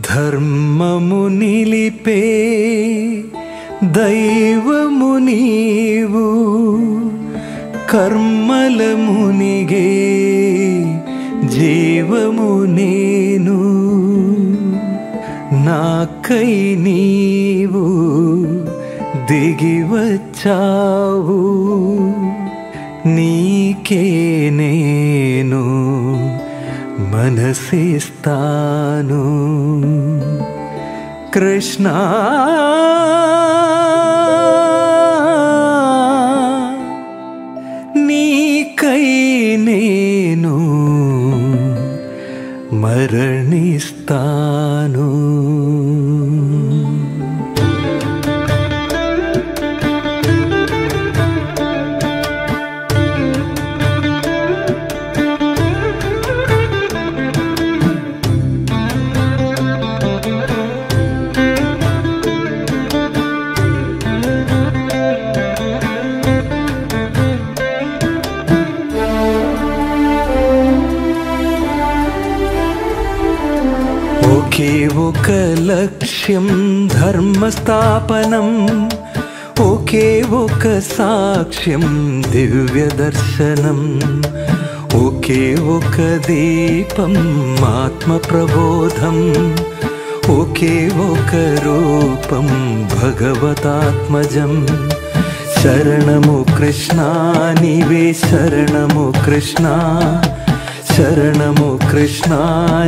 ధర్మము నిలిపే దైవము నీవు, కర్మల మునిగే జీవము నేను. నాకై నీవు దిగి వచ్చావు, నీకే నేను మనసిస్తాను. కృష్ణ నీకై నేను మరణిస్తాను. ఒకే ఒక లక్ష్యం ధర్మస్థాపనం, ఒకే ఒక సాక్ష్యం దివ్య దర్శనం, ఒకే ఒక దీపం ఆత్మ ప్రబోధం, ఒకే ఒక రూపం భగవతాత్మజం. శరణము కృష్ణ నీవే శరణము కృష్ణ, శరణము కృష్ణ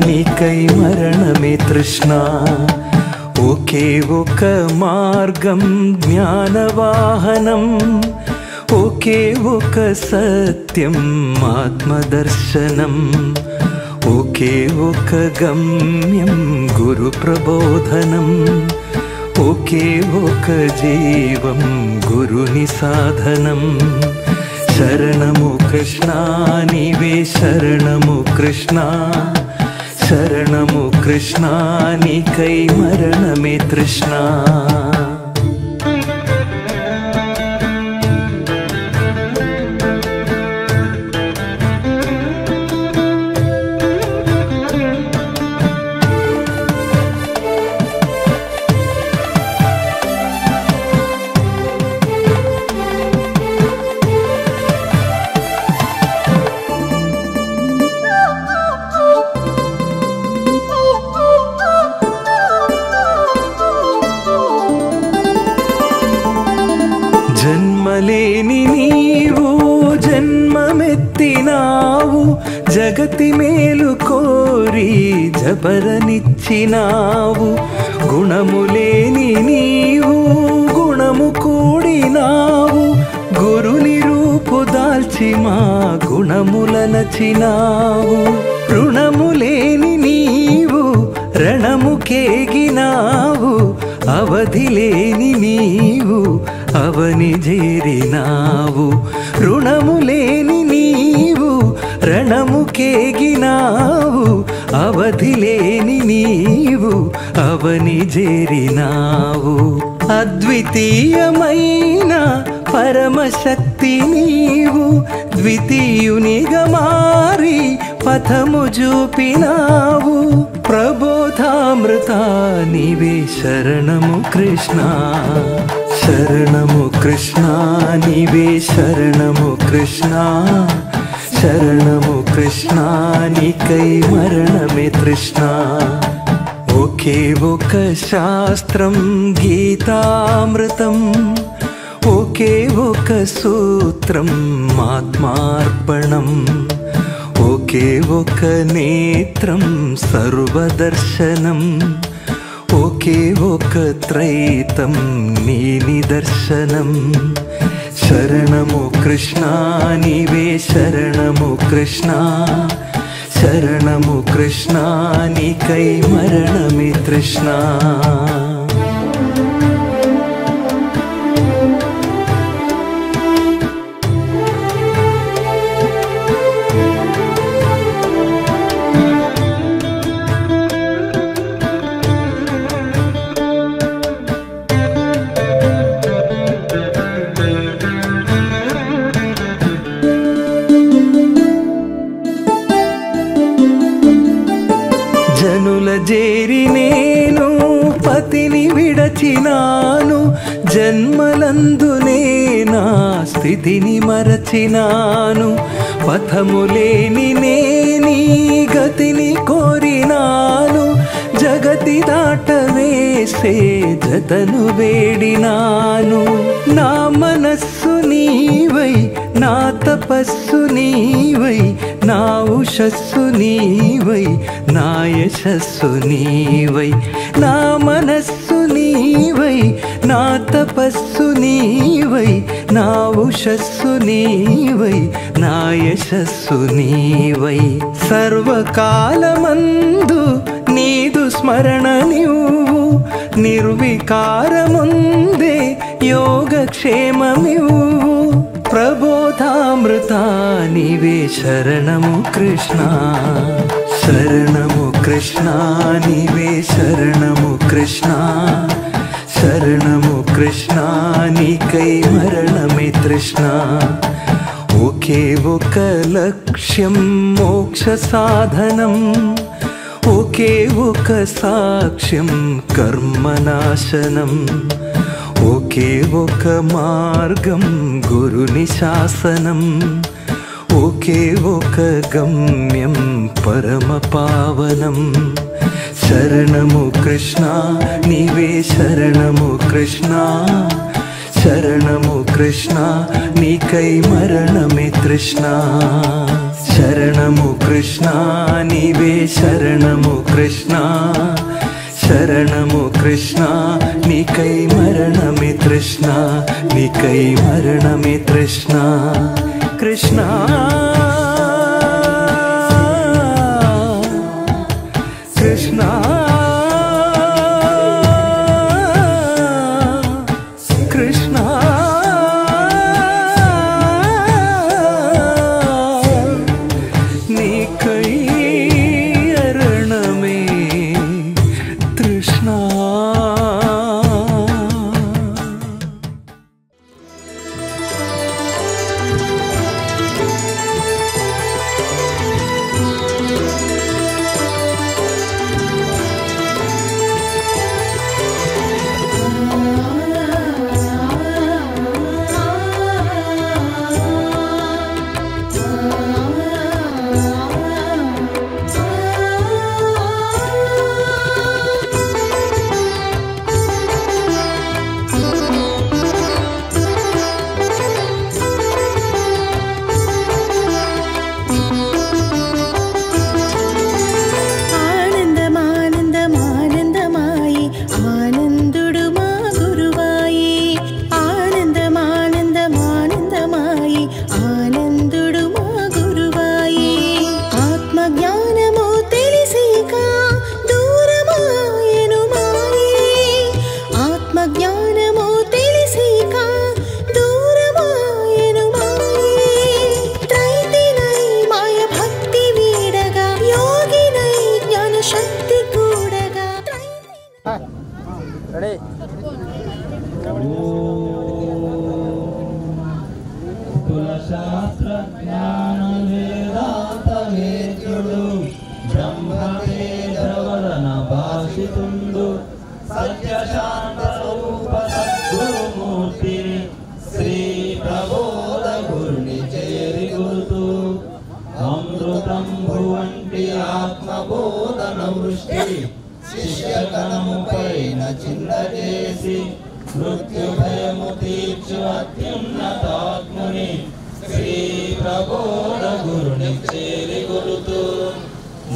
నీకై మరణమే తృష్ణ. ఒకే ఒక మార్గం జ్ఞానవాహనం, ఒకే ఒక సత్యం ఆత్మదర్శనం, ఒకే ఒక గమ్యం గురు ప్రబోధనం, ఒకే ఒక జీవం గురుని సాధనం. శరణము కృష్ణ నీవే శరణము కృష్ణ, శరణము కృష్ణ నీకై మరణమే తృష్ణ. జన్మలేని నీవు జన్మమెత్తినావు, జగతి మేలు కోరి జబరనిచ్చినావు. గుణములేని నీవు గుణము కూడినావు, గురుని రూపు దాల్చి మా గుణముల నచినావు. రుణములేని నీవు రణముకేగినావు, అవధిలేని నీవు అవని చేరినావు. రుణములేని నీవు రణముకేగినావు, అవధిలేని నీవు అవని చేరినావు. అద్వితీయమైన పరమశక్తి నీవు, ద్వితీయునిగా మారి పథము చూపినావు. ప్రబోధామృత నీవే శరణము కృష్ణ, శరణము కృష్ణ నీవే శరణము కృష్ణ, శరణము కృష్ణ నీకై మరణమే తృష్ణ. ఒకే ఒక శాస్త్రం గీతామృతం, ఒకే ఒక సూత్రం ఆత్మార్పణం, ఒకే ఒక నేత్రం సర్వదర్శనం, ఒకే ఒక త్రైతం నీ నిదర్శనం. శరణము కృష్ణ నీవే శరణము కృష్ణ, శరణము కృష్ణ నీకై మరణమే తృష్ణ. జనుల జేరి నేను పతిని విడచినాను, జన్మలందునే నా స్థితిని మరచినాను. పథములేని నేనీ గతిని కోరినాను, జగతి దాటవేసే జతను వేడినాను. నా మనస్సు నీవై, నా తపస్సు నీవై, నా ఉషస్సు నీవై, నా యశస్సు నీవై. నా మనస్సు నీవై, నా తపస్సు నీవై, నా ఉషస్సు నీవై, నా యశస్సు నీవై. సర్వకాలమందు నీదు స్మరణ నీవు, నిర్వికారముందే యోగక్షేమమివు. ప్రబోధామృత నీవే శరణము కృష్ణ, శరణము కృష్ణ నీవే శరణము కృష్ణ, శరణము కృష్ణ నీకై మరణమే తృష్ణ. ఒకే ఒక లక్ష్యం మోక్ష సాధనం, ఒకే ఒక సాక్ష్యం కర్మనాశనం, ఒకే ఒక మార్గం గురుని శాసనం, ఒకే ఒక గమ్యం పరమ పావనం. శరణము కృష్ణ నీవే శరణము కృష్ణ, శరణము కృష్ణ నీకై మరణమే తృష్ణ. శరణము కృష్ణ నీవే శరణము కృష్ణ, శరణము కృష్ణ నీకై మరణమే తృష్ణ, నీకై మరణమే తృష్ణ. కృష్ణ కృష్ణ కృష్ణ నీకై మరణమే తృష్ణ.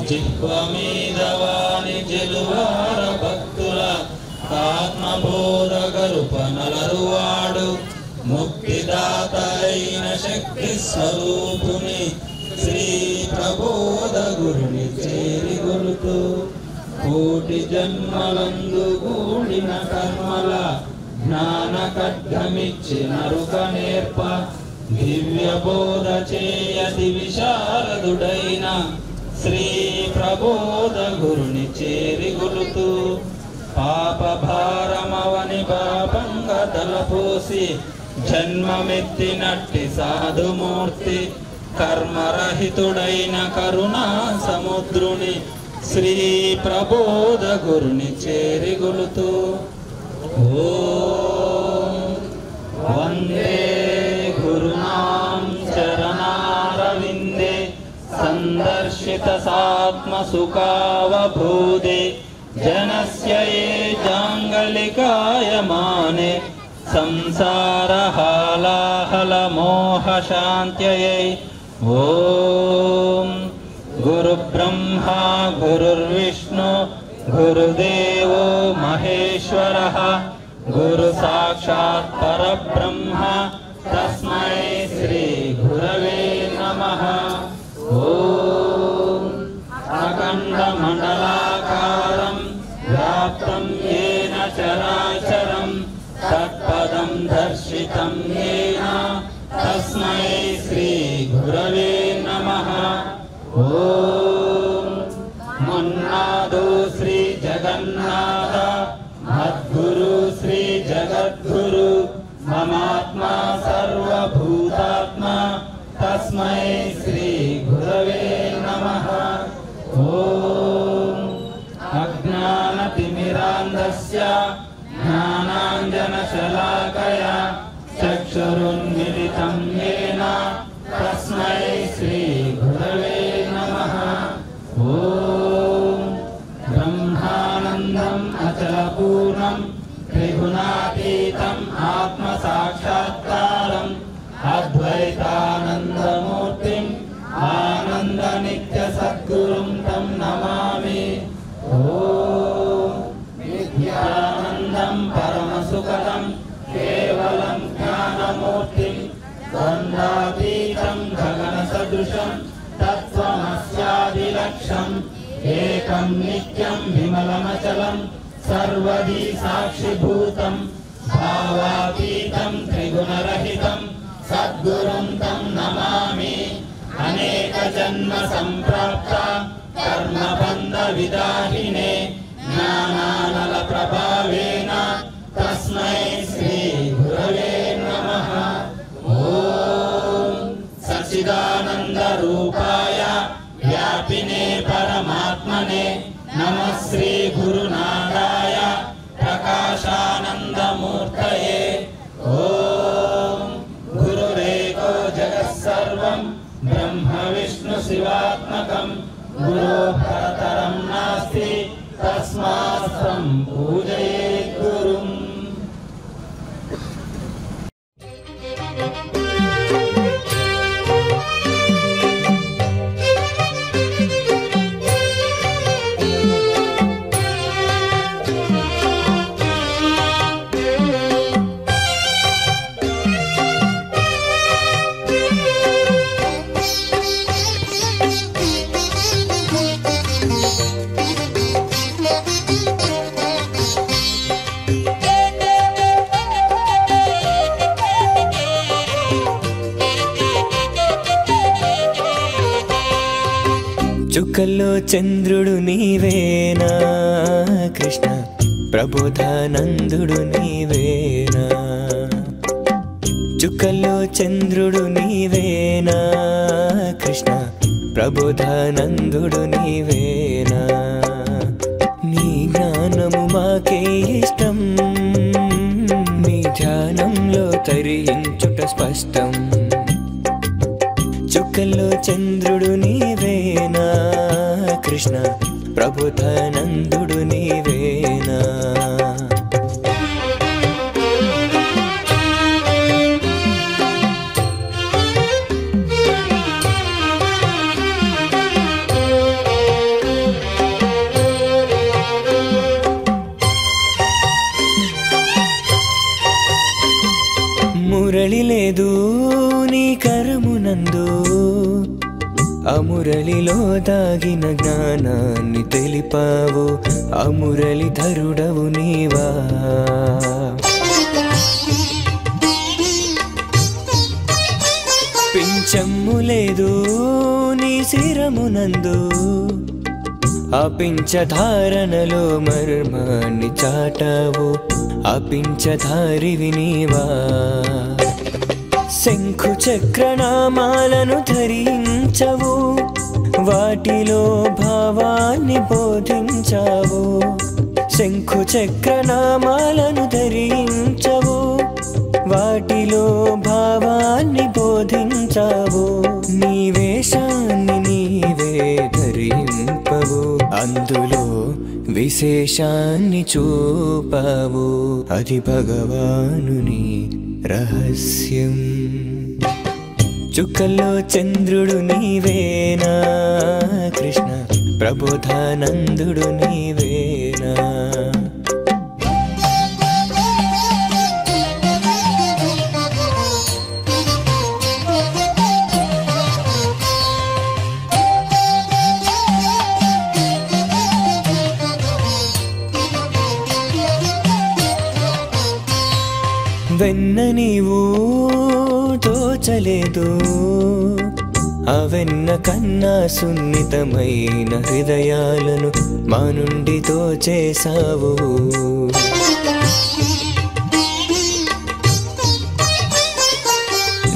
జిహ్వమీదవాని జలువార భక్తుల ఆత్మబోధగరుపనలరువాడు ముక్తిదాత అయిన శక్తి స్వరూపుని శ్రీ ప్రబోధ గురుని చేరి గురుతూ కోటి జన్మలందు కూడిన కర్మల జ్ఞాన ఖడ్గమిచ్చి నరుక నేర్ప దివ్య బోధ చేయతి విశారదుడైన శ్రీ ప్రబోధ గురుని చేరి గురుతూ పాప భారమవని పాపంగ తలపోసి జన్మమెత్తినట్టి సాధుమూర్తి కర్మరహితుడైన కరుణా సముద్రుని శ్రీ ప్రబోధ గురుని చేరిగొలుతూ ఓం వందే గురునాం చరణారవిందే సందర్శిత సాత్మసుఖావభూదే జనస్య ఏ జాంగలికాయమానే సంసారహాలాహలమోహశాంత్యయై ఓం గురుబ్రహ్మా గురుర్విష్ణు గురుదేవో మహేశ్వరః గురు సాక్షాత్ పరబ్రహ్మ తస్మై శ్రీ గురవే నమః. ఓం అఖండమండలాకారం వ్యాప్తం యేన చరాచరం తత్పదం దర్శితం యేన తస్మై శ్రీ గురవే నమః. ఓం మన్నాదో శ్రీ జగన్నాథ మద్గురు శ్రీ జగద్గురు మమాత్మా సర్వభూతాత్మా తస్మై శ్రీ గురవే నమః. ఓం అజ్ఞానతిమిరాంధస్య జ్ఞానాంజనశలాకయా చక్షురున్మిలితం యేన తస్మై శ్రీ గురవే నమః. ఓం బ్రహ్మానందం అచలపూర్ణం త్రిగుణాతీతం ఆత్మసాక్షాత్కారం అద్వైతానందమూర్తిం ఆనందనిత్య సద్గురుం తం నమామి. ఓం విద్యానందం పరమసుఖదం కేవలం జ్ఞానమూర్తిం ద్వంద్వాతీతం గగనసదృశం తత్వమస్యాదిలక్ష్యం ఏకం నిత్యం విమలమచలం సర్వదీ సాక్షిభూతం భావాతీతం త్రిగుణరహితం సద్గురుం తం నమామి. అనేక జన్మ సంప్రాప్త కర్మబంధ విదాహినే జ్ఞానానల ప్రభావేన తస్మై శ్రీ గురవే నమః. ఓం సచ్చిదానంద రూపాయ వ్యాపినే పరమాత్మనే నమః శ్రీ గురునాథాయ ప్రకాశానందమూర్తయే. ఓం గురురేకో జగత్సర్వం బ్రహ్మ విష్ణు శివాత్మకం గురోః పరతరం నాస్తి తస్మాత్తం పూజయేత్ గురుం. చుక్కల్లో చంద్రుడు నీవేనా కృష్ణ ప్రబోధానందుడు నీవేనా. చుక్కల్లో చంద్రుడు నీవేనా కృష్ణ ప్రబోధానందుడు నీవేనా. నీ జ్ఞానము మాకే ఇష్టం, నీ ధ్యానంలో తరించుట స్పష్టం. చుక్కల్లో చంద్రుడు నీవేనా కృష్ణ ప్రబోధానందుడు నీవేనా. మురళి లేదు నీ కరమునందు, అమురళిలో దాగిన జ్ఞానాన్ని తెలిపావు, అమురళిధరుడవు నీవా. పింఛమ్ము లేదు నీ శిరమునందు, ఆ పింఛధారణలో మర్మాన్ని చాటావు, ఆ పింఛధారివి నీవా. శంఖు చక్రనామాలను ధరించవు, వాటిలో భావాన్ని బోధించావు. శంఖు చక్రనామాలను ధరించవు, వాటిలో భావాన్ని బోధించావు. నీ వేషాన్ని నీవే ధరింపవు, అందులో విశేషాన్ని చూపావు. అది భగవానుని రహస్యం. చుక్కల్లో చంద్రుడు నీవేనా కృష్ణ, ప్రబోధానందుడు నీవేనా. వెన్న నీవు తోచలేదు, ఆ వెన్న కన్నా సున్నితమైన హృదయాలను మా నుండి తోచేసావు.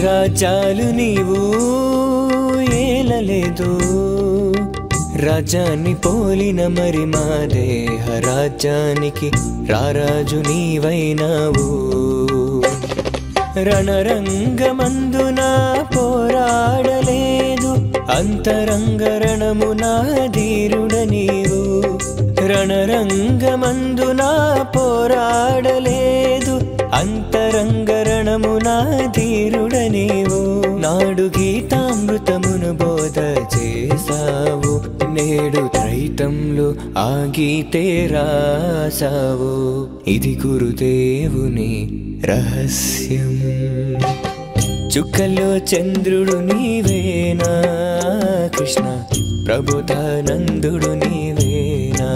రాజ్యాలు నీవు ఏలలేదు, రాజ్యాన్ని పోలిన మరి మా దేహ రాజ్యానికి రారాజు నీవైనావు. రణరంగమందున పోరాడలేదు, అంతరంగ రణమున ధీరుడ నీవు. రణరంగమందున పోరాడలేదు, అంతరంగ రణమున ధీరుడ నీవు. నాడు గీతామృతమును బోధ చేసావు, నేడు త్రైతంలో ఆ గీతే రాసావు. ఇది గురుదేవుని రహస్యం. చుక్కల్లో చంద్రుడు నీవేనా కృష్ణ, ప్రబోధానందుడు నీవేనా.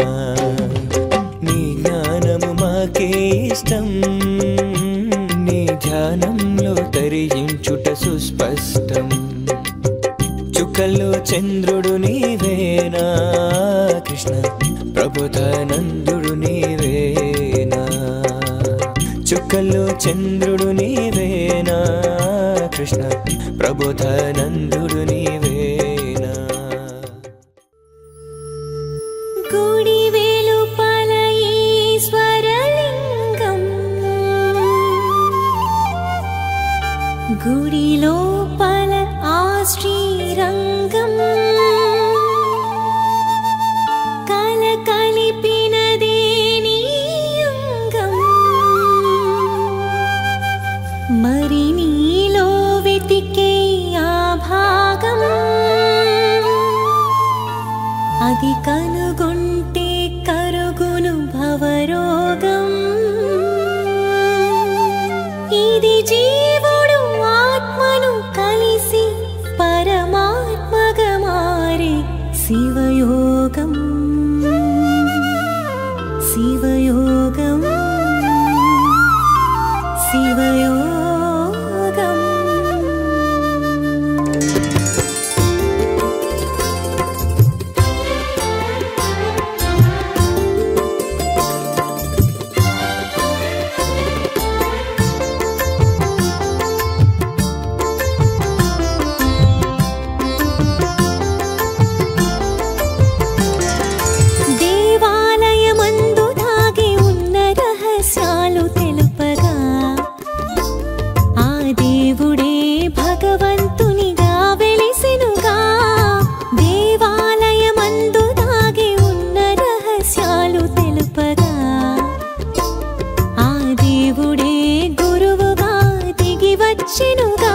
నీ జ్ఞానము మాకే ఇష్టం, నీ ధ్యానంలో తరించుట సుస్పష్టం. చుక్కల్లో చంద్రుడు నీవేనా కృష్ణ, ప్రబోధానందుడు నీవేనా. చుక్కల్లో చంద్రుడు నీవేనా కృష్ణ, ప్రబోధానందుడు నీవేనా. గుడి వెలుపల ఈశ్వరలింగం, గుడి లోపల ఆ శ్రీరంగం. కలకలిపినదే నీ అంగం, మరి నీలో వెతికే ఆ భాగం. అది కనుగొంటే కరుగును భవరోగం. ఇది జీవుడు ఆత్మను కలిసి పరమాత్మగా మారే శివయోగం. శివయోగం, శివయోగం. దేవాలయమందు దాగి ఉన్న రహస్యాలు తెలుపగా, ఆ దేవుడే భగవంతునిగా వెలిసెనుగా. దేవాలయమందు దాగి ఉన్న రహస్యాలు తెలుపగా, ఆ దేవుడే గురువుగా దిగి వచ్చెనుగా.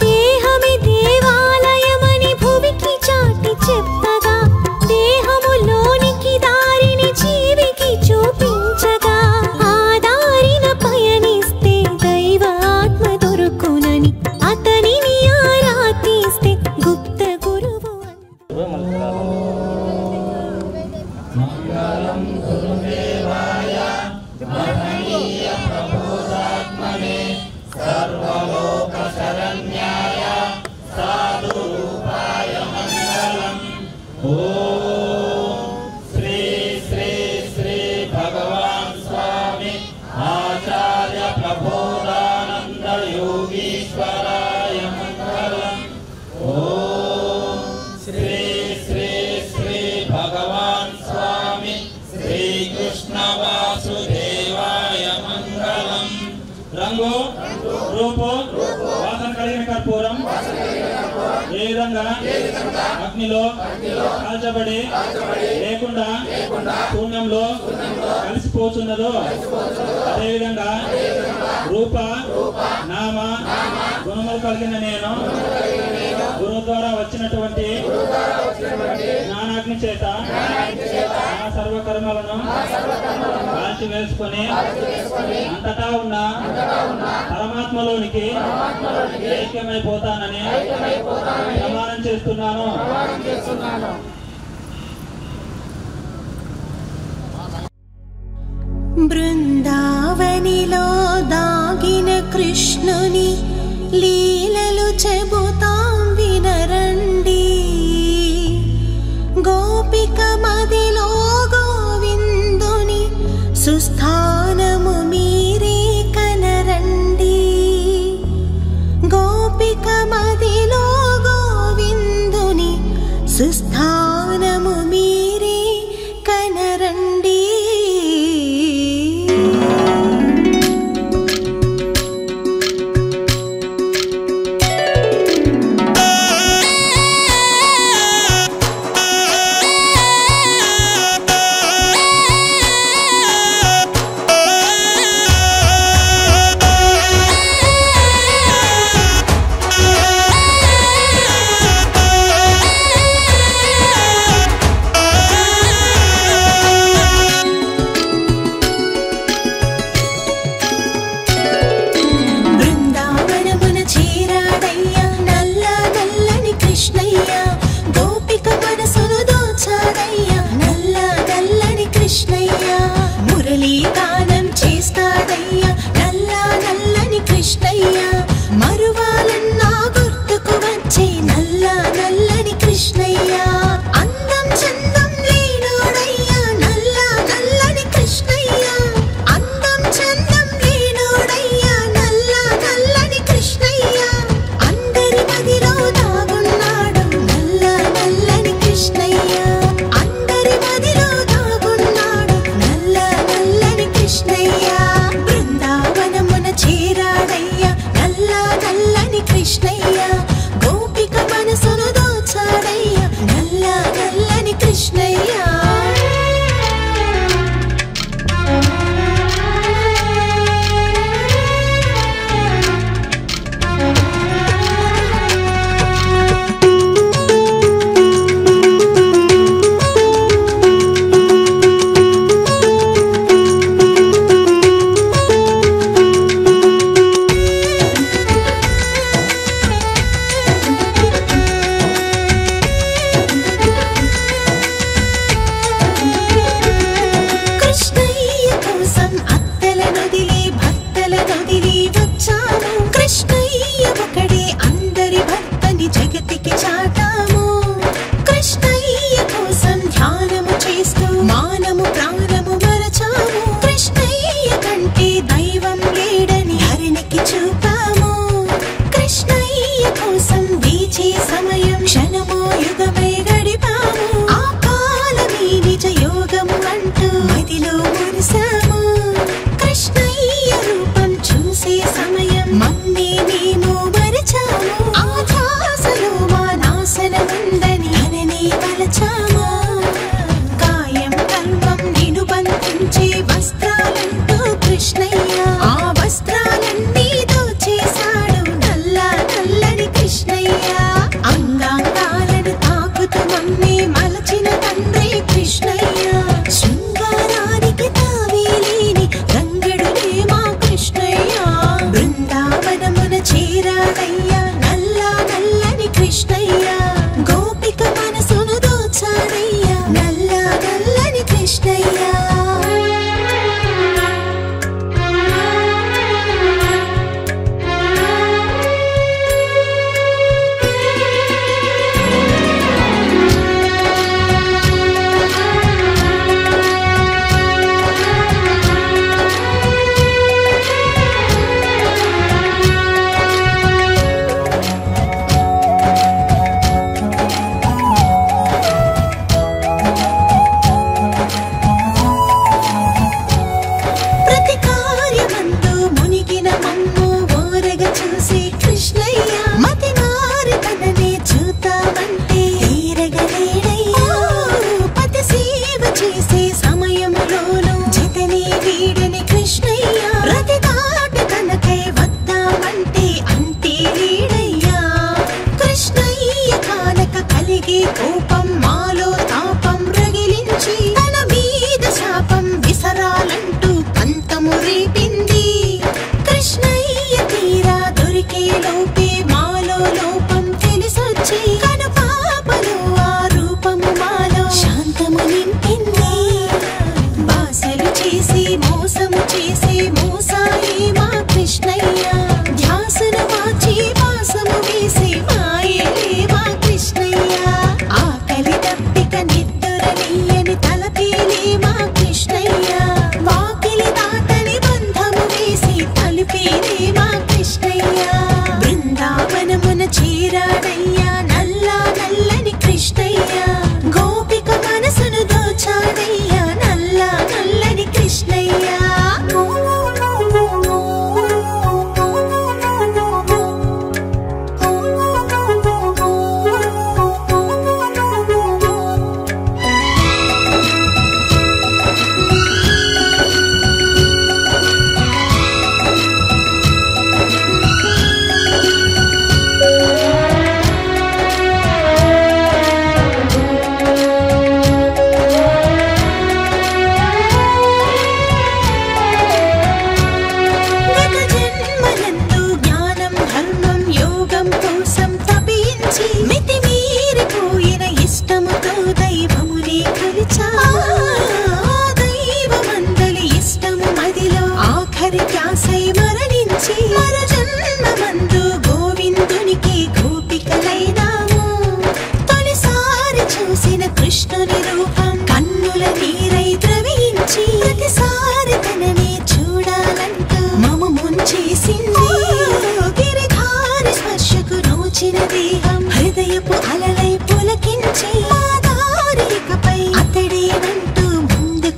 దేహమే దేవాలయమని భువికి చాటి చెప్పగా, దేహములోనికి దారిని జీవికి చూపించగా, ఆ దారిన పయనిస్తే దైవ ఆత్మ దొరుకునని అతనిని ఆరాధిస్తే గుప్త గురువు. మంగళం గురుదేవాయ మహనీయ ప్రబోధాత్మనే, సర్వలోక శరణ్యాయ సాధురూపాయ మంగళం. ఓం శ్రీ శ్రీ శ్రీ భగవాన్ స్వామి ఆచార్య ప్రబోధానంద యోగీశ్వరాయ మంగళం. ఓం శ్రీ రూపు వాసన కలిగిన కర్పూరం ఏ విధంగా అగ్నిలో కాల్చబడి లేకుండా శూన్యంలో కలిసిపోతున్నదో అదేవిధంగా రూప నామ గుణములు కలిగిన నేను గురువు ద్వారా వచ్చినటువంటి జ్ఞానాగ్ని చేత నా సర్వకర్మలను కాల్చి వేసుకొని అంతటా ఉన్న పరమాత్మలోనికి ఐక్యమైపోతానని ప్రమాణం చేస్తున్నాను. బృందావనిలో దాగిన కృష్ణుని లీలలు చెబుతాం వినరండి. గోపిక మదిలో గోవిందుని సుస్థానము మీరే కనరండి. గోపిక మదిలో గోవిందుని సుస్థానము మీరే కనరండి. కాయం కల్పం నిను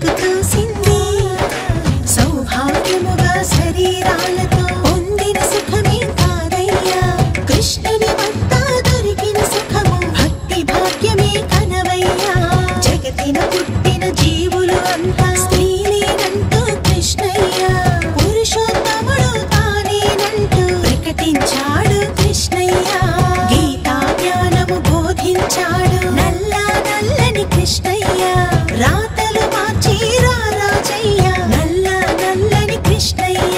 కృష్ణులకు తోసింది సౌభాగ్యముగా శరీరాలతో పొందిన సుఖమే కాదయ్యా కృష్ణుని వద్ద దొరికిన సుఖము భక్తి భాగ్యమే కనవయ్యా జగతిన పుట్టిన జీవులు అంతా స్త్రీలేనంటూ కృష్ణయ్య పురుషోత్తముడు తానేనంటూ ప్రకటించాడు కృష్ణయ్య గీతా జ్ఞానము బోధించాడు నల్లని కృష్ణయ్య రాతలు మార్చి రాజయ్య నల్లని కృష్ణయ్య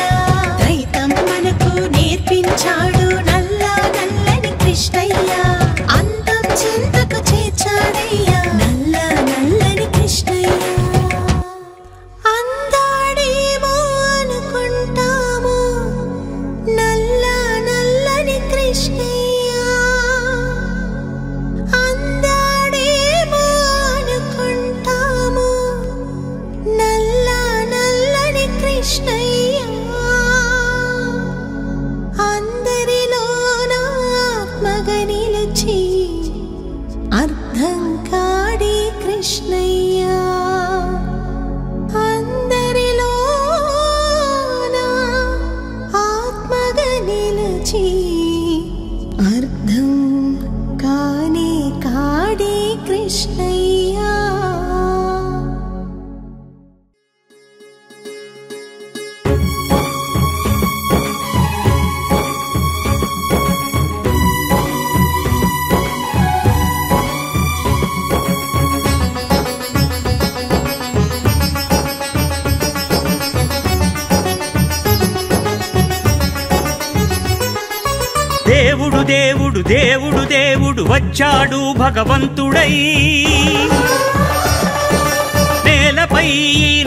రైతం మనకు నేర్పించాడు నల్లని కృష్ణయ్య అంతం చింతకు చేర్చాడయ్య నల్లని కృష్ణయ్య అందాడేమో అనుకుంటాము నల్లని కృష్ణయ్య అందాడేమో అనుకుంటాము నల్లని కృష్ణయ్య అందరిలోన ఆత్మగా నిలిచి అర్థం కాడే కృష్ణయ్య అందరిలోన ఆత్మగా నిలిచి అర్థం కాడే కృష్ణయ్య దేవుడు దేవుడు దేవుడు దేవుడు వచ్చాడు భగవంతుడై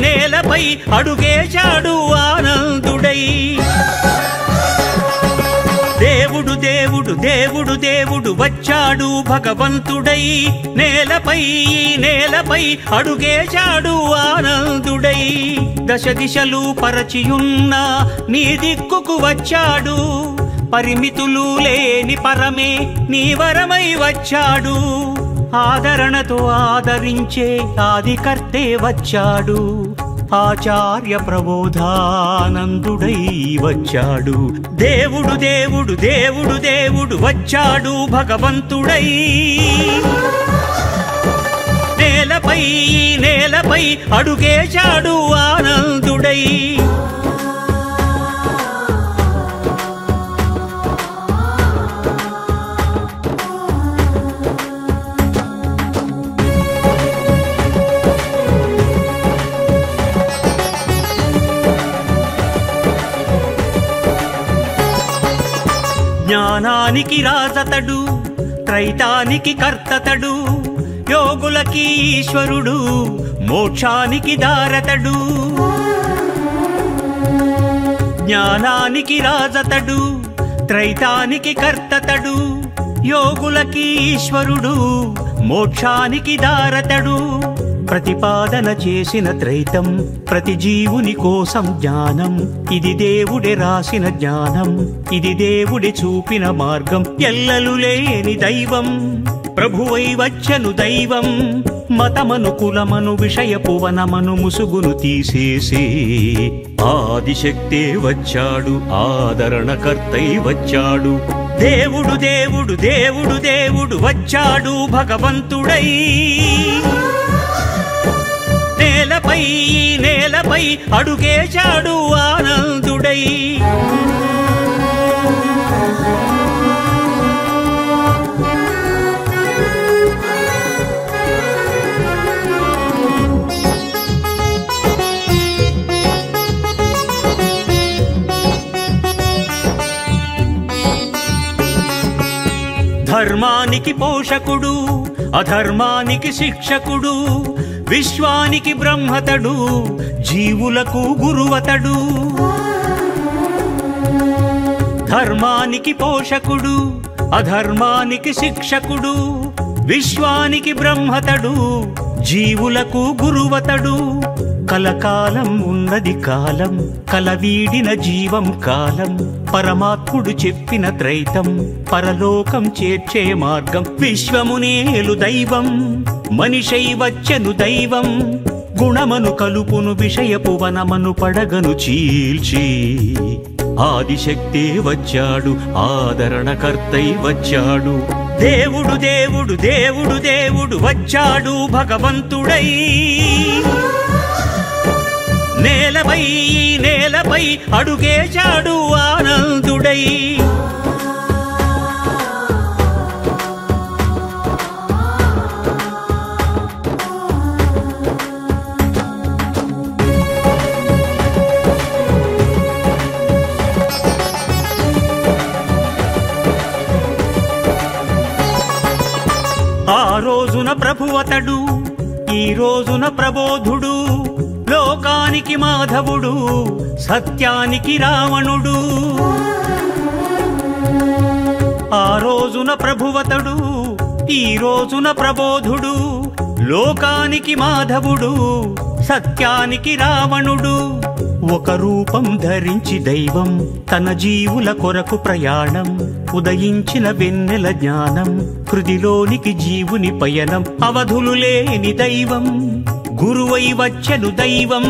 నేలపై అడుగేశాడు ఆనందుడై దేవుడు దేవుడు దేవుడు దేవుడు వచ్చాడు భగవంతుడై నేలపై అడుగేశాడు ఆనందుడై దశ దిశలు పరచియున్న నీ దిక్కుకు వచ్చాడు పరిమితులు లేని పరమే నీ వరమై వచ్చాడు ఆదరణతో ఆదరించే ఆదికర్తే వచ్చాడు ఆచార్య ప్రబోధానందుడై వచ్చాడు దేవుడు దేవుడు దేవుడు దేవుడు వచ్చాడు భగవంతుడై నేలపై అడుగేశాడు ఆనందుడై జ్ఞానానికి రాజతడు త్రైతానికి కర్తతడు యోగులకి ఈశ్వరుడు మోక్షానికి దారతడు జ్ఞానానికి రాజతడు త్రైతానికి కర్తతడు యోగులకి ఈశ్వరుడు మోక్షానికి దారతడు ప్రతిపాదన చేసిన త్రైతం ప్రతి జీవుని కోసం జ్ఞానం ఇది దేవుడే రాసిన జ్ఞానం ఇది దేవుడి చూపిన మార్గం ఎల్లలు లేని దైవం ప్రభువై వచ్చను దైవం మతమను కులమను విషయపు వనమను ముసుగును తీసేసే ఆదిశక్తే వచ్చాడు ఆదరణకర్తై వచ్చాడు దేవుడు దేవుడు దేవుడు దేవుడు వచ్చాడు భగవంతుడై నేలపై అడుగేశాడు ఆనందుడై ధర్మానికి పోషకుడు అధర్మానికి శిక్షకుడు విశ్వానికి బ్రహ్మతడు జీవులకు గురువతడు ధర్మానికి పోషకుడు అధర్మానికి శిక్షకుడు విశ్వానికి బ్రహ్మతడు జీవులకు గురువతడు కలకాలం ఉన్నది కాలం కలవీడిన జీవం కాలం పరమాత్ముడు చెప్పిన త్రైతం పరలోకం చేర్చే మార్గం విశ్వమునేలు దైవం మనిషై వచ్చెను దైవం గుణమను కలుపును విషయపు వనమను పడగను చీల్చి ఆదిశక్తే వచ్చాడు ఆదరణకర్తై వచ్చాడు దేవుడు దేవుడు దేవుడు దేవుడు వచ్చాడు భగవంతుడై నేలపై అడుగేశాడు ఆనందుడై ఆ రోజున ప్రభువతడు ఈ రోజున ప్రబోధుడు లోకానికి మాధవుడు సత్యానికి రావణుడు ఆ రోజున ప్రభువతడు ఈ రోజున ప్రబోధుడు లోకానికి మాధవుడు సత్యానికి రావణుడు ఒక రూపం ధరించి దైవం తన జీవుల కొరకు ప్రయాణం ఉదయించిన వెన్నెల జ్ఞానం హృదిలోనికి జీవుని పయనం అవధులు లేని దైవం గురువై వచ్చెను దైవం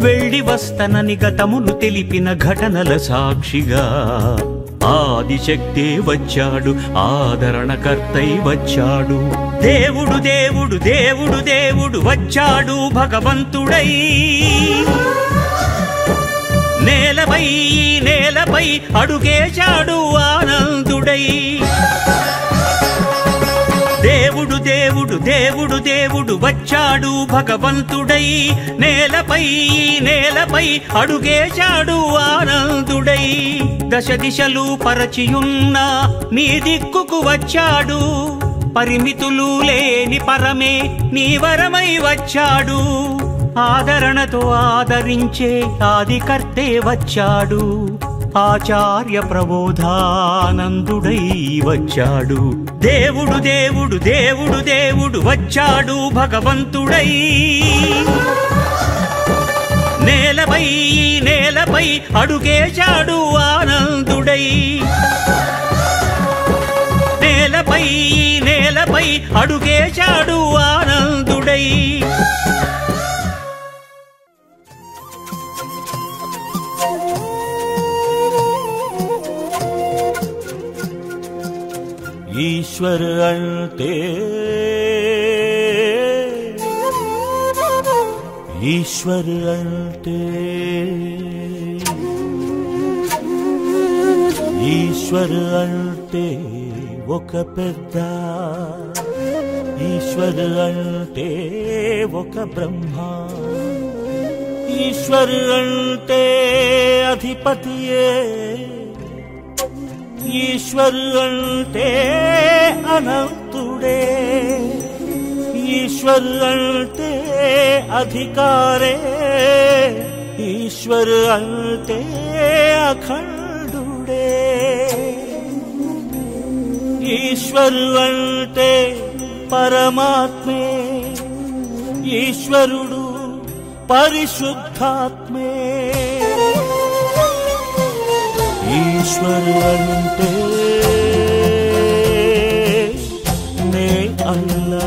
వెళ్ళి వస్తనని గతమును తెలిపిన ఘటనల సాక్షిగా ఆదిశక్తే వచ్చాడు ఆదరణకర్తై వచ్చాడు దేవుడు దేవుడు దేవుడు దేవుడు వచ్చాడు భగవంతుడై నేలపై అడుగేశాడు ఆనందుడై దేవుడు దేవుడు దేవుడు దేవుడు వచ్చాడు భగవంతుడై నేలపై అడుగేశాడు ఆనందుడై దశ దిశలు పరచియున్న నీ దిక్కుకు వచ్చాడు పరిమితులు లేని పరమే నీ వరమై వచ్చాడు ఆదరణతో ఆదరించే ఆదికర్తే వచ్చాడు ఆచార్య ప్రబోధానందుడై వచ్చాడు దేవుడు దేవుడు దేవుడు దేవుడు వచ్చాడు భగవంతుడై నేలపై అడుగేశాడు ఆనందుడై నేలపై అడుగేశాడు ఆనందుడై ईश्वर अन्ते ईश्वर अन्ते ईश्वर अन्ते ఒక పెద్ద ఈశ్వర్ అంటే ఒక బ్రహ్మ ఈశ్వర్ అంటే అధిపతియే ఈశ్వర్ అంటే అనంతుడే ఈశ్వర్ అంటే అధికారే ఈశ్వర్ అంటే అఖండుడే ఈశ్వర్ అంటే పరమాత్మే ఈశ్వరుడు పరిశుద్ధాత్మే ఈశ్వర్ అంటే నే అల్లా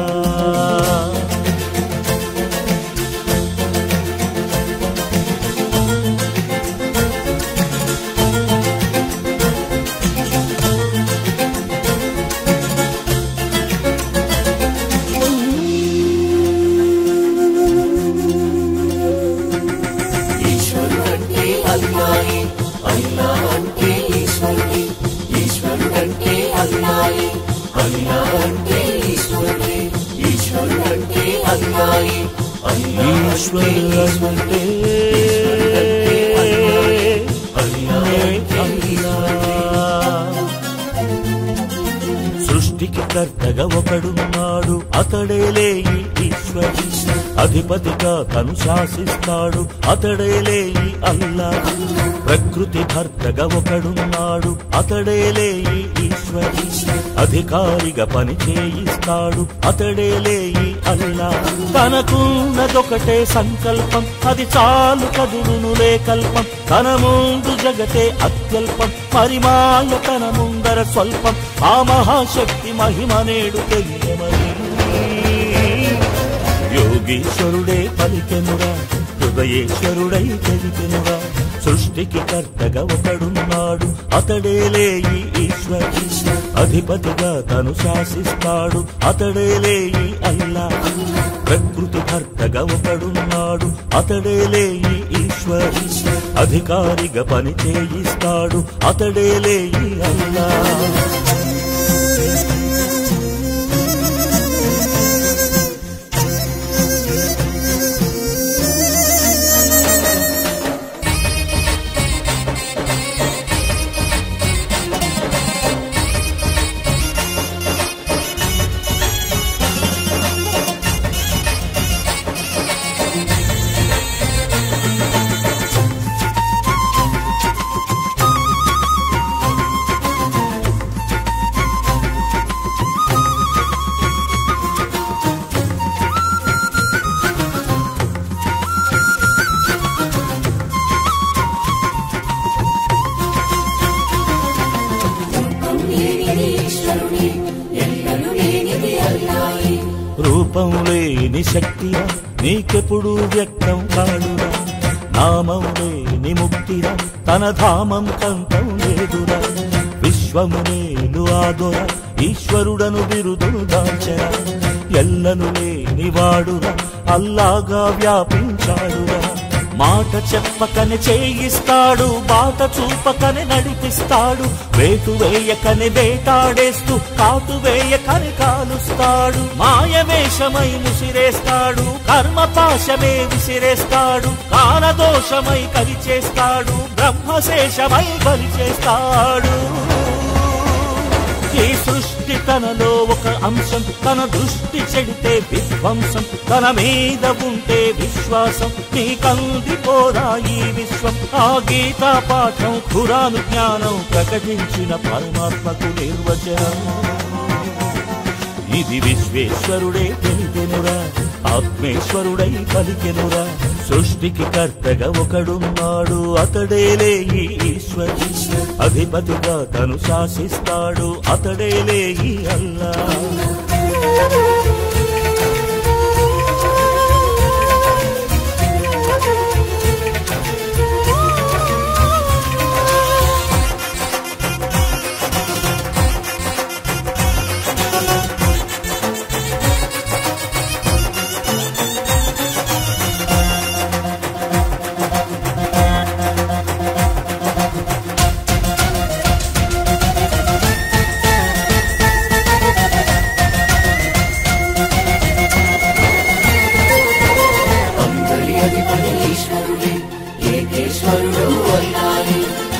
సృష్టికి కర్తగా ఒకడున్నాడు అతడేలే ఈశ్వరు అధిపతిగా తను శాసిస్తాడు అతడేలే అల్లా ప్రకృతి భర్తగా ఒకడున్నాడు అతడేలే ఈశ్వరు అధికారిగా పని చేయిస్తాడు అతడేలే అల్లా తనకున్నదొకటే సంకల్పం అది చాలు కదులునులే కల్పం తన ముందు జగతే అత్యల్పం పరిమాయ తన ముందర స్వల్పం ఆ మహాశక్తి మహిమ నేడు తెలియమని యోగీశ్వరుడే పలికెనురా, హృదయేశ్వరుడై తెలికెనురా. సృష్టికి కర్తగా ఒకడున్నాడు, అతడేలే ఈ ఈశ్వరుడు. అధిపతిగా తను శాసిస్తాడు, అతడేలే ఈ అల్లా. ప్రకృతి భర్తగా ఒకడున్నాడు, అతడేలే ఈ ఈశ్వరుడు. అధికారిగా పని చేయిస్తాడు, అతడేలే ఈ అల్లా. రూపం లేని శక్తిరా నీకెప్పుడు వ్యక్తం కాడురా. నామం లేని ముక్తిరా తన ధామం కంతం లేదురా. విశ్వము నేలు ఆదొర ఈశ్వరుడను బిరుదును దాల్చరా. ఎల్లను లేని వాడురా అల్లాగా వ్యాపించాడురా. మాట చెప్పకనే చేయిస్తాడు, బాట చూపకనే నడిపిస్తాడు. వేటు వేయకనే వేటాడేస్తూ కాటు వేయకనే కాలుస్తాడు. మాయవేషమై ముసిరేస్తాడు, కర్మపాశమే విసిరేస్తాడు. కాలదోషమై కలిచేస్తాడు, బ్రహ్మశేషమై బలి చేస్తాడు. ఈ సృష్టి తనలో ఒక అంశం, తన దృష్టి చెడితే విధ్వంసం. తన మీద ఉంటే విశ్వాసం, నీకందిపోరా ఈ విశ్వం. ఆ గీతా పాఠం ఖురాను జ్ఞానం ప్రకటించిన పరమాత్మకు నిర్వచనం. ఇది విశ్వేశ్వరుడే తెలిపెనురా, ఆత్మేశ్వరుడై పలికెనురా. సృష్టికి కర్తగా ఒకడున్నాడు, అతడేలే ఈ ఈశ్వరుడు. అధిపతిగా తను శాసిస్తాడు, అతడేలే ఈ అల్లా.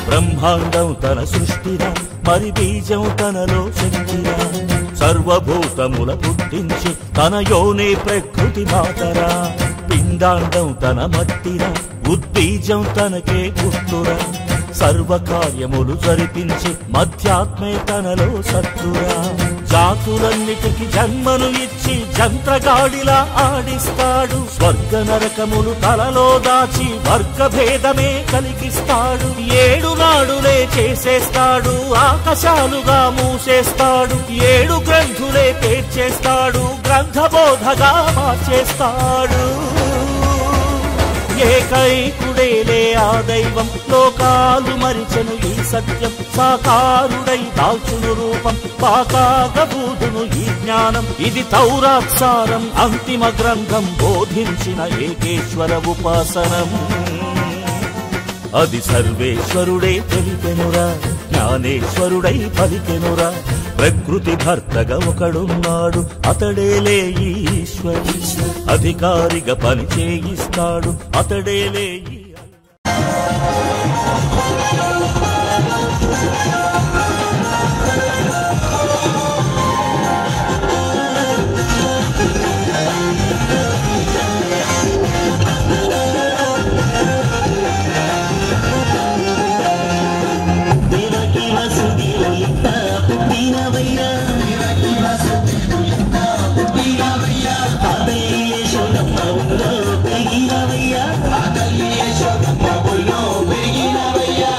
బ్రహ్మాండం తన సృష్టిరా, మరి బీజం తనలో శక్తిరా. సర్వభూతముల పుట్టించి తన యోనే ప్రకృతి మాతరా. పిండాండం తన మట్టిరా, ఉద్బీజం తనకే పుట్టురా. సర్వకార్యములు జరిపించి మధ్యాత్మే తనలో సత్తురా. జాతులన్నిటికి జన్మను ఇచ్చి జంత్రగాడిలా ఆడిస్తాడు. స్వర్గ నరకములు తలలో దాచి వర్గభేదమే కలిగిస్తాడు. 7 నాడులే చేసేస్తాడు, ఆకాశాలుగా మూసేస్తాడు. 7 గ్రంథులే పేర్చేస్తాడు, గ్రంథబోధగా మార్చేస్తాడు. ఏకైకుడేలే ఆ దైవం, లోకాలు మరిచెను ఈ సత్యం. సాకారుడై దాల్చును రూపం, పాకాగబూదును ఈ జ్ఞానం. ఇది తౌరాత్సారం అంతిమ గ్రంథం, బోధించిన ఏకేశ్వర ఉపాసనం. అది సర్వేశ్వరుడే తెలిపెనురా, జ్ఞానేశ్వరుడై పలికెనురా. ప్రకృతి భర్తగా ఒకడున్నాడు, అతడేలే ఈ ఈశ్వరుడు. అధికారిగా పని చేయిస్తాడు, అతడేలే ఈ Hallelujah.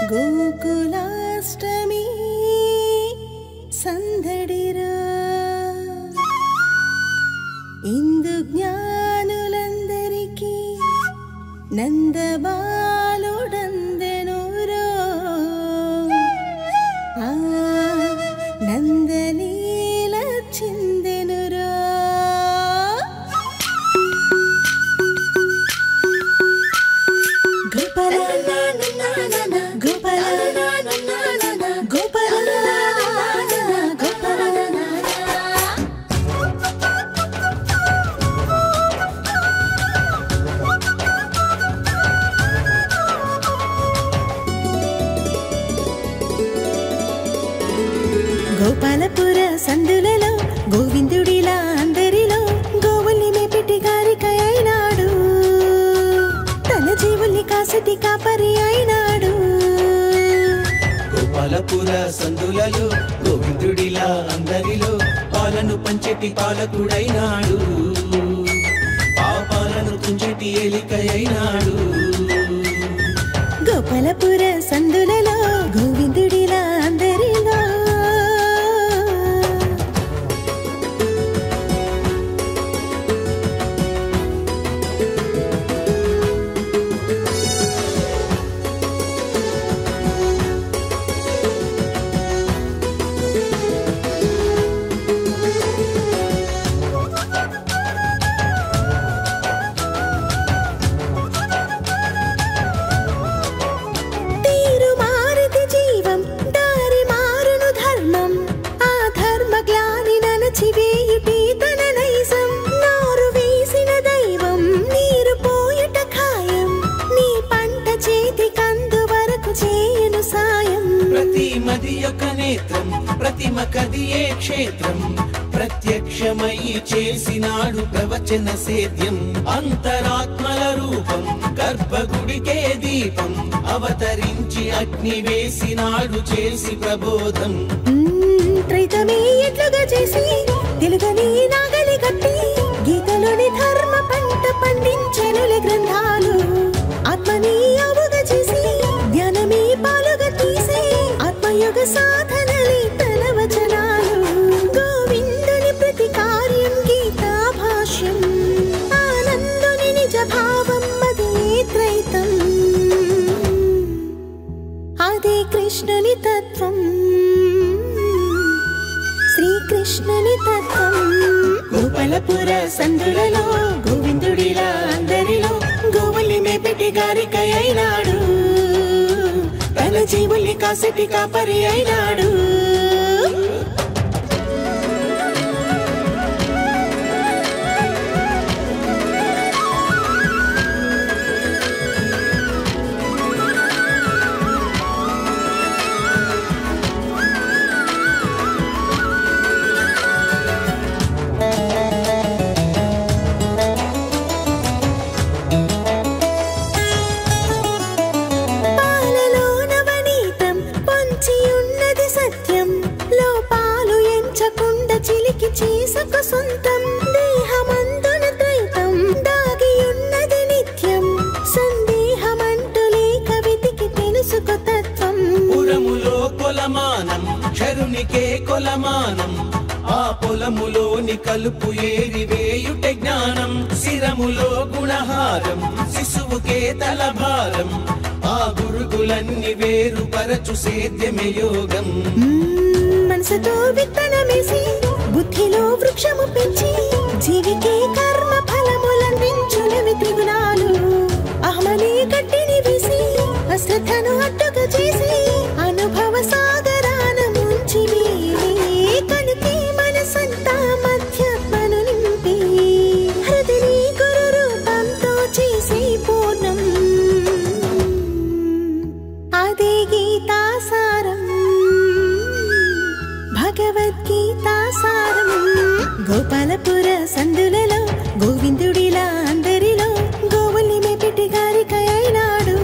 గోకులాష్టమి సందడిరా ఇందు జ్ఞానులందరికీ నందబాలుడందెనురో నందలీల చిందెనురో గోపాల గోపాల గోపాల గోపాలపుర సందులలో గోవిందుడిలా అందరిలో గోవుల్ని మేపిటి గారికై అయినాడు తన జీవుల్ని కాసటి కాపరి అయినాడు గోపాలపుర సందులలో గోవిందుడిలా అందరిలో పాలను పంచెటి పాలకుడైనాడు పాపాలను తుంచెటి ఏలికై అయినాడు గోపాలపుర సందులలో గోవిందుడిలా అందరిలో ప్రతిమ కదియే క్షేత్రం ప్రత్యక్షమై చేసినాడు ప్రవచన సేద్యం అంతరాత్మల రూపం గర్భగుడికే దీపం అవతరించి అగ్ని వేసినాడు చేసి ప్రబోధం త్రైతమే ఎట్లుగా చేసి తెలుగని నాగలి కట్టి గీతలోని ధర్మ పంట పండించెనులే గ్రంథాలు ఆత్మని అవుగా చేసి ధ్యానమే పాలుగా తీసి ఆత్మయోగ సాధనలే తన వచనాలు గోవిందుని ప్రతి కార్యం గీతా భాష్యం ఆనందుని నిజ భావం అదే త్రైతం అదే కృష్ణుని తత్వం శ్రీకృష్ణుని తత్వం గోపాలపుర సందులలో గోవిందుడిలా అందరిలో గోవుల్ని మేపెట్టి గారికై అయినాడు తన జీవుల్ని కాసటి కాపరి అయినాడు చేసుకు సొంతం దేహమందున త్రైతం దాగి ఉన్నది నిత్యం సందేహమంటూ లేక వెతికి తెలుసుకో తత్వం పురములో కొలమానం శరునికే కొలమానం ఆ పొలములోని కలుపు ఏరివేయుట జ్ఞానం శిరములో గుణహారం శిశువుకే తలభారం ఆ గురుగులన్నీ వేరుపరచు సేద్యమే యోగం మనసుతో విత్తనమేసి బుద్ధిలో వృక్షము పెంచి జీవికే కర్మ ఫలములందించునవి త్రిగుణాలు అహమనే గట్టిని వేసి అశ్రద్ధను అడ్డుగా చేసి అనుభవ సాగరాన ముంచి కనుకే మనసంతా మధ్యాత్మను నింపి హృదయని గురు రూపంతో చేసి పూర్ణం అదే గీతాసారం భగవద్గీతా సారం గోపాలపుర సందులలో గోవిందుడిలా అందరిలో గోవుల్ని మేపెట్టి గారికై అయినాడు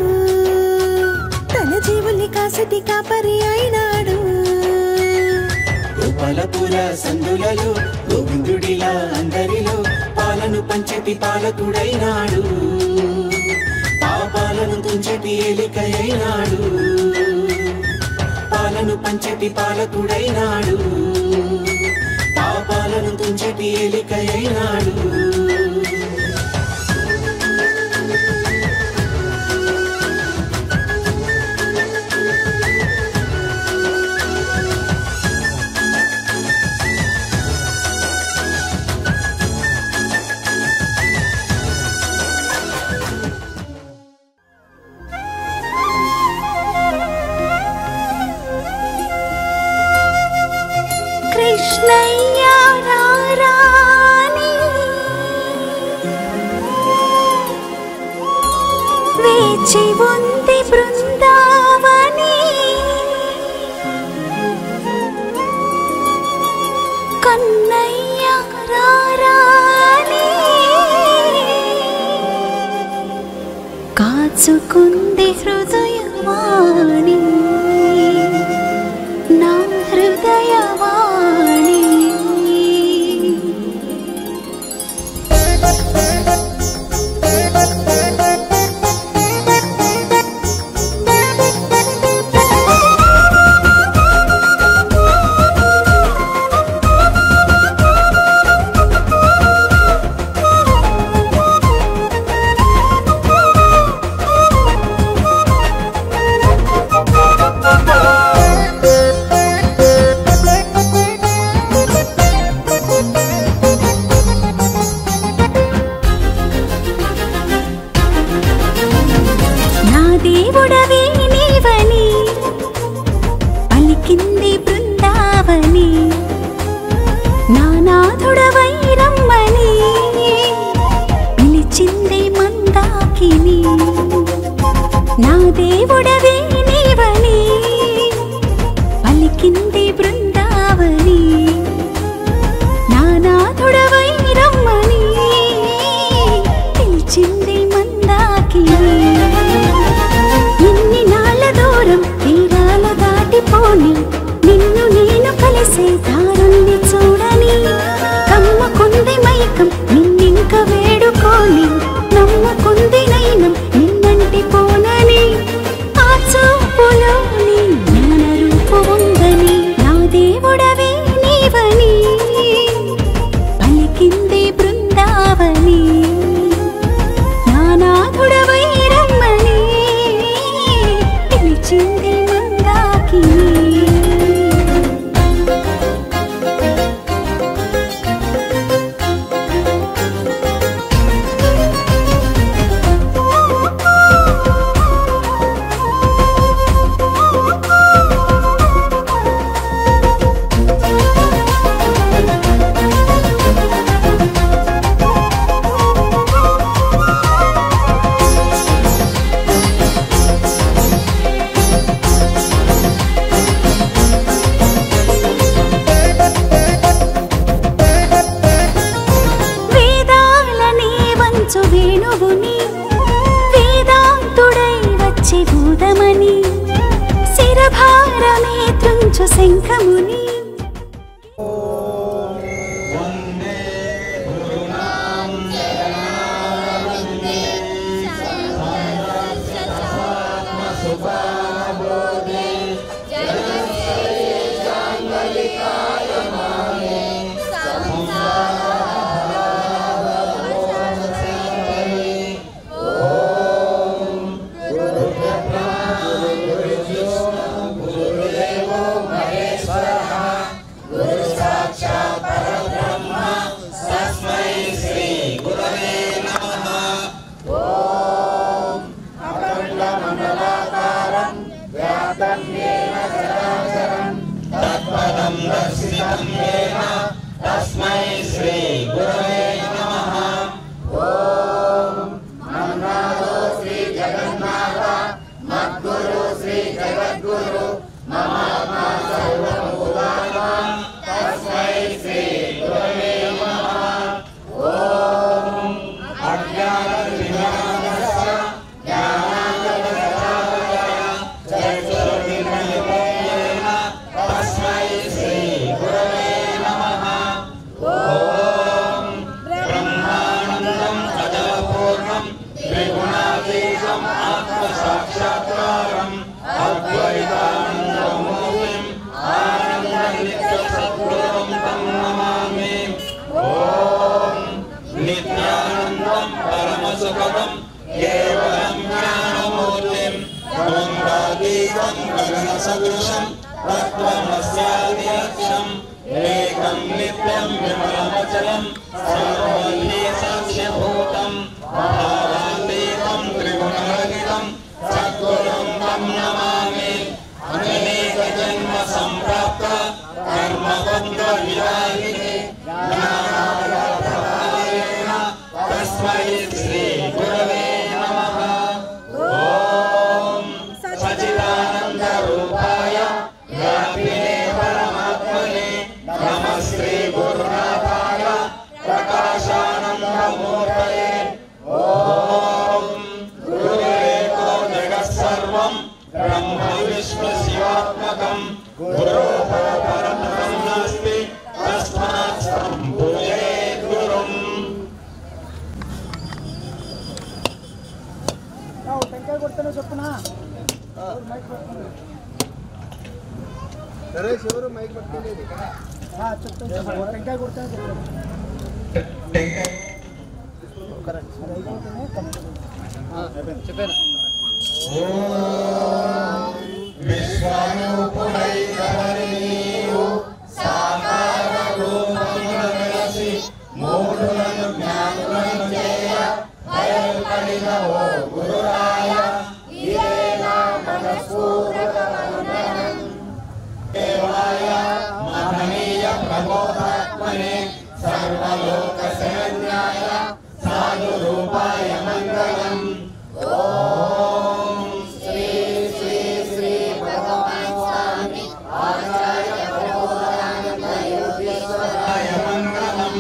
తన జీవుల్ని కాసటి కాపరి అయినాడు గోపాలపుర సందులలో గోవిందుడిలా అందరిలో పాలను పంచెటి పాలకుడైనాడు పాపాలను తుంచెటి ఏలికై అయినాడు పాలనను పంచటి పాలకుడైనాడు, పాపాలను తుంచటి ఏలికైనాడు. కృష్ణయ్యా రారాని వేచి ఉంది బృందావని, కన్నయ్యా రారాని కాచుకుంది హృదయవాణి, నా హృదయవాణి. దేవుడవే నీవని పలికింది బృందావని, నానాథుడవై రమ్మని పిలిచింది మందాకిని. నా దేవుడవే నీవని పలికింది బృందావని, నానాథుడవై రమ్మని పిలిచింది మందాకిని. తీరాల దాటిపోని నిన్ను నేను కలిసే దారుణ్ణి చూడని, కమ్మకుంది మైకం నిన్నింక వేడుకోని, నమ్ముకుంది నైనం నిన్నంటి పోనని, ఆ చూపులోని జ్ఞాన రూపు ఉందని. నా దేవుడవే నీవని పలికింది బృందావని, నానాథుడవై రమ్మని పిలిచింది మందాకిని. వేణువుని వేదాంతుడై వచ్చి భూతమని, శిరభారమే త్రుంచు శంఖముని. तस्मै श्री गुरवे नमः। ओम मन्नादो श्री जगन्नाथ मद्गुरु श्री जगद्गुरु ममात्मा सर्वभूतानां तस्मै श्री गुरवे नमः। ओम अज्ञानविनाशस्य ज्ञानानन्दशलाकया चक्षुर्विमोचनेन तस्मै श्री गगनसदृशं तत्त्वमस्यादिलक्ष्यम् एकं नित्यं विमलमचलं सर्ववल्ली साक्ष्यभूतं भावातीतं त्रिगुणरहितं सद्गुरुं तं नमामि अनेकजन्म सम्प्राप्त कर्मबन्धविदायिने ज्ञानानन्दप्रदायेन तस्मै श्री गुरवे नमः। ॐ सच्चिदानन्द रूपाय व्यापिने परमात्मने नमः श्री गुरुनाथाय प्रकाशानन्दमूर्तये। ॐ गुरुरेको जगत्सर्वं ब्रह्म विष्णु शिवात्मकं गुरोपरं नास्ति तस्मात् तं पूजयेत् गुरुम्। టెంకాయ కొడతానో చెప్పునా సరే శివరు మైక్ పట్టుకోలేదు చెప్తాను టెంకాయ కొడతానో చెప్తాను చెప్పాను విశ్వానుపుడై ధరణీయు సాకార రూపమున వెలసి మూఢులను జ్ఞానులను చేయ భయపడిన ఓ గురురాయ ఇదే నా మనస్ఫూర్తిక వందనం దేవాయ మహనీయ ప్రబోధాత్మనే సర్వలోక శరణ్యాయ సాధు రూపాయ మంగళం। ఓం శ్రీ శ్రీ శ్రీ భగవాన్ స్వామి ఆచార్య ప్రబోధానంద యోగేశ్వరాయ మంగళం।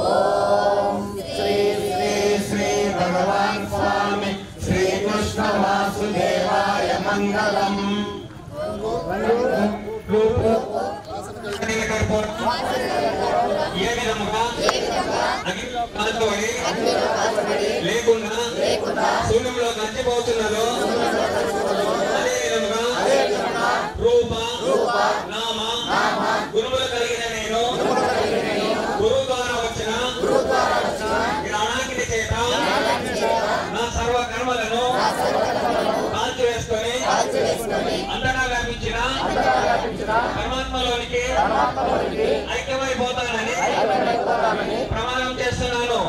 ఓం శ్రీ శ్రీ శ్రీ భగవాన్ స్వామి శ్రీకృష్ణ వాసుదేవాయ మంగళం। ఏ విధముగా లేకుండా శూన్యంలో గడిచిపోతున్నదో అదే విధముగా రూప నామ గురువులు కలిగిన నేను గురువు ద్వారా వచ్చిన జ్ఞానాగ్ని చేత నా సర్వ కర్మలను కాల్చివేసుకొని అంతటా వ్యాపించిన పరమాత్మలోనికి ఐక్యమైపోతానని ప్రమాణం చేస్తున్నాను।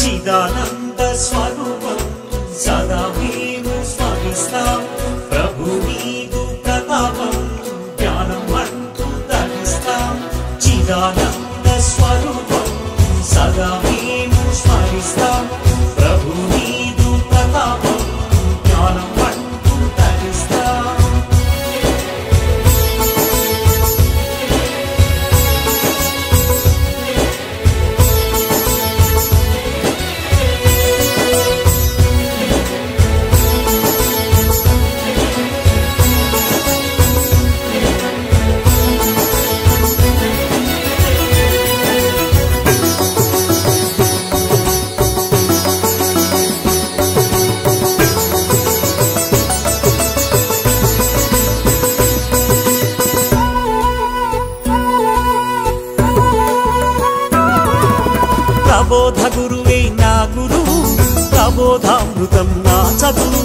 చిదానంద స్వరూపం సదా మేము స్మరిస్తాం ప్రభు నీదు ప్రతాపం జ్ఞానం అంటూ ధరిస్తాం। చిదానంద స్వరూపం సదా మేము స్మరిస్తాం ప్రభు నీదు ప్రతాపం జ్ఞానం అంటూ ధరిస్తాం। ప్రబోధ గురువే నా గురువు ప్రబోధామృతం నా చదువు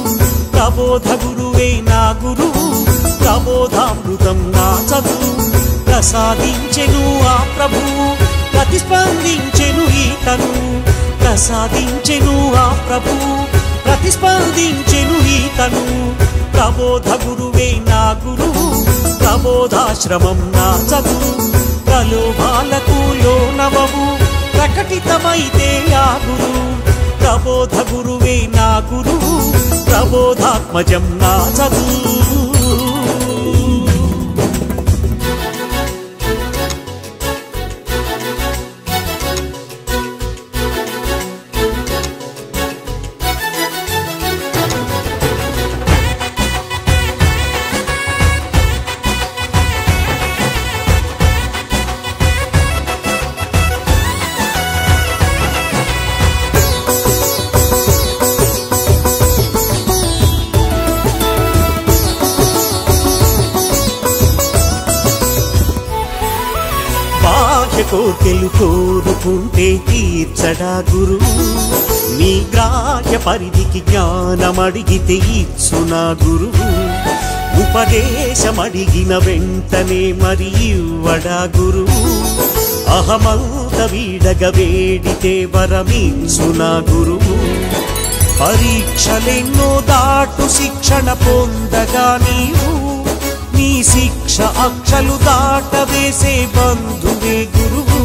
ప్రబోధ గురువే నా గురువు ప్రబోధామృతం నా చదువు ప్రసాదించెను ఆ ప్రభువు ప్రతిస్పందించెను ఈతను ప్రసాదించెను ఆ ప్రభువు ప్రతిస్పందించెను ఈతను ప్రబోధ గురువే నా గురువు ప్రబోధాశ్రమం నా చదువు ప్రలోభాలకు లోనవవు ప్రకటితమైతే ఆ గురు ప్రబోధ గురువే నా గురువు ప్రబోధాత్మజం నా చదువు। కోర్కెలు కోరుకుంటే తీర్చడా గురువు నీ గ్రాహ్య పరిధికి జ్ఞానమడిగితే ఇచ్చునా గురువు ఉపదేశమడిగిన వెంటనే మరి ఇవ్వడా గురువు అహమంత వీడగ వేడితే వరమిచ్చునా గురువు పరీక్షలెన్నో దాటు శిక్షణ పొందగా నీవు నీ శిక్ష అక్షలు దాటవేసే బంధువే గురువు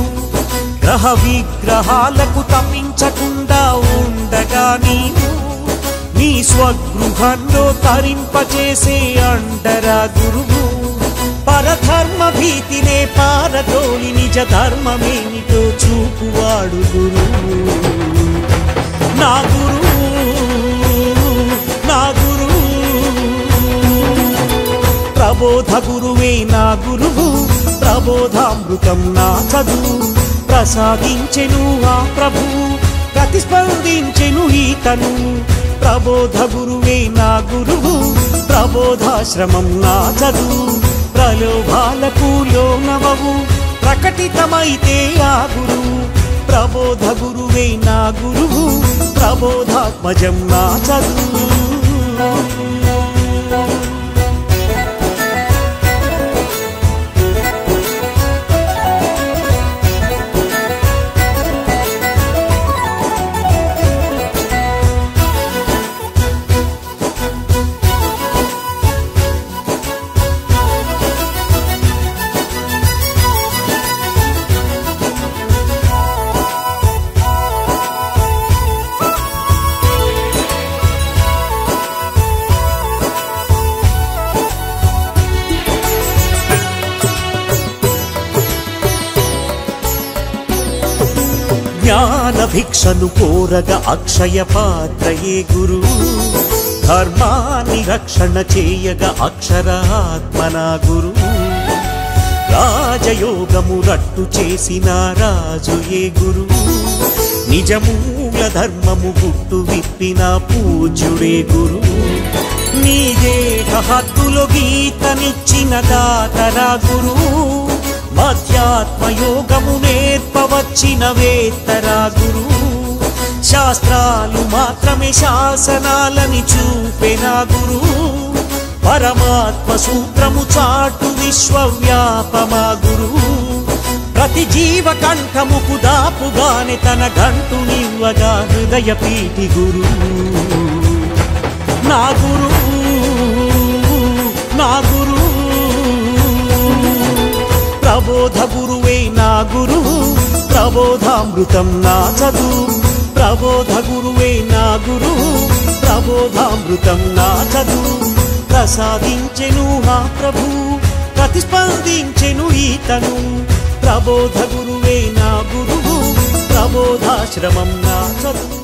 గ్రహ విగ్రహాలకు తప్పించకుండా ఉండగా నీవు నీ స్వగృహంలో తరింపచేసే అండరా గురువు పరధర్మ భీతినే పారదోలి నిజ ధర్మమేమిటో చూపువాడు గురువు నా గురువు నా గురువు ప్రబోధ గురువే నా గురువు ప్రబోధామృతం నా చదువు ప్రసాదించెను ఆ ప్రభువు ప్రతిస్పందించెను ఈతను ప్రబోధ గురువే నా గురువు ప్రబోధాశ్రమం నా చదువు ప్రలోభాలకు లోనవవు ప్రకటితమైతే ఆ గురువు ప్రబోధ గురువే నా గురువు ప్రబోధాత్మజం నా చదువు జ్ఞాన భిక్షను కోరగ అక్షయ పాత్రయే గురువు ధర్మాన్ని రక్షణ చేయగ అక్షరాత్మన గురువు రాజయోగము రట్టు చేసిన రాజుయే గురువు నిజమూల ధర్మము గుట్టు విప్పిన పూజ్యుడే గురువు నీ దేహ హద్దులో గీతనిచ్చిన దాతరా గురువు మధ్యాత్మయోగము నేర్పవచ్చిన వేత్తరా గురువు శాస్త్రాలు మాత్రమే శాసనాలని చూపెనా గురువు పరమాత్మ సూత్రము చాటు విశ్వవ్యాపమా గురువు ప్రతి జీవ కంఠముకు దాపుగానే తన గంటు నివ్వగా హృదయ పీఠి గురువు నా గురువు నా గురువు ప్రబోధ గురువే నా గురువు ప్రబోధామృతం నా చదువు ప్రబోధ గురువే నా గురువు ప్రబోధామృతం నా చదువు ప్రసాదించెను ఆ ప్రభువు ప్రతిస్పందించెను ఈతను ప్రబోధ గురువే నా గురువు ప్రబోధాశ్రమం నా చదువు